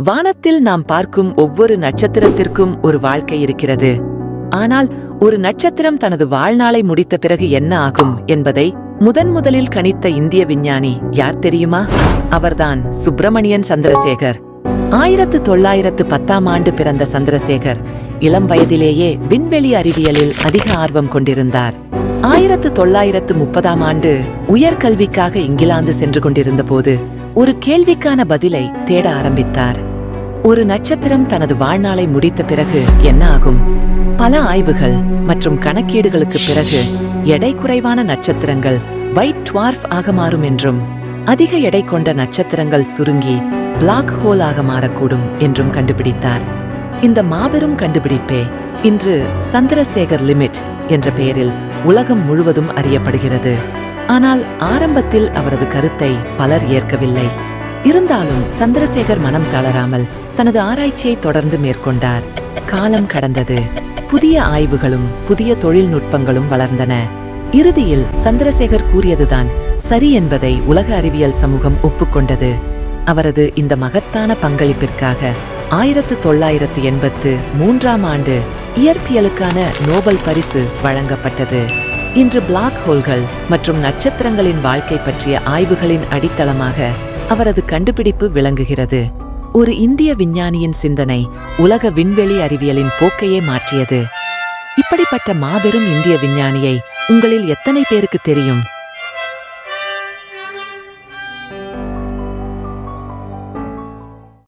வானத்தில் நாம் பார்க்கும் ஒவ்வொரு நட்சத்திரத்திற்கும் ஒரு வாழ்க்கை இருக்கிறது. ஆனால் ஒரு நட்சத்திரம் தனது வாழ்நாளை முடித்த பிறகு என்ன ஆகும் என்பதை முதலில் கணித்த இந்திய விஞ்ஞானி யார் தெரியுமா? அவர்தான் சுப்பிரமணியன் சந்திரசேகர். 1910ஆம் ஆண்டு பிறந்த சந்திரசேகர் இளம் வயதிலேயே விண்வெளி அறிவியலில் அதிக ஆர்வம் கொண்டிருந்தார். 1930ஆம் ஆண்டு உயர்கல்விக்காக இங்கிலாந்து சென்று கொண்டிருந்த போது ஒரு கேள்விக்கான பதிலை தேட ஆரம்பித்தார். ஒரு நட்சத்திரம் தனது வாழ்நாளை முடித்த பிறகு என்ன ஆகும்? பல ஆய்வுகள் மற்றும் கணக்கீடுகளுக்கு பிறகு எடை குறைவான நட்சத்திரங்கள் ஒயிட் டுவார்ஃப் ஆக மாறும் என்றும், அதிக எடை கொண்ட நட்சத்திரங்கள் சுருங்கி பிளாக் ஹோல் ஆக மாறக்கூடும் என்றும் கண்டுபிடித்தார். இந்த மாபெரும் கண்டுபிடிப்பே இன்று சந்திரசேகர் லிமிட் என்ற பெயரில் உலகம் முழுவதும் அறியப்படுகிறது. ஆனால் ஆரம்பத்தில் அவரது கருத்தை பலர் ஏற்கவில்லை. இருந்தாலும் சந்திரசேகர் மனம் தளராமல் தனது ஆராய்ச்சியை தொடர்ந்து மேற்கொண்டார். காலம் கடந்தது. புதிய ஆய்வுகளும் புதிய தொழில்நுட்பங்களும் வளர்ந்தன. இறுதியில் சந்திரசேகர் கூறியதுதான் சரி என்பதை உலக அறிவியல் சமூகம் ஒப்புக்கொண்டது. அவரது இந்த மகத்தான பங்களிப்பிற்காக 1983ஆம் ஆண்டு இயற்பியலுக்கான நோபல் பரிசு வழங்கப்பட்டது. இன்று பிளாக் ஹோல்கள் மற்றும் நட்சத்திரங்களின் வாழ்க்கை பற்றிய ஆய்வுகளின் அடித்தளமாக அவரது கண்டுபிடிப்பு விளங்குகிறது. ஒரு இந்திய விஞ்ஞானியின் சிந்தனை உலக விண்வெளி அறிவியலின் போக்கையே மாற்றியது. இப்படிப்பட்ட மாபெரும் இந்திய விஞ்ஞானியை உங்களில் எத்தனை பேருக்கு தெரியும்?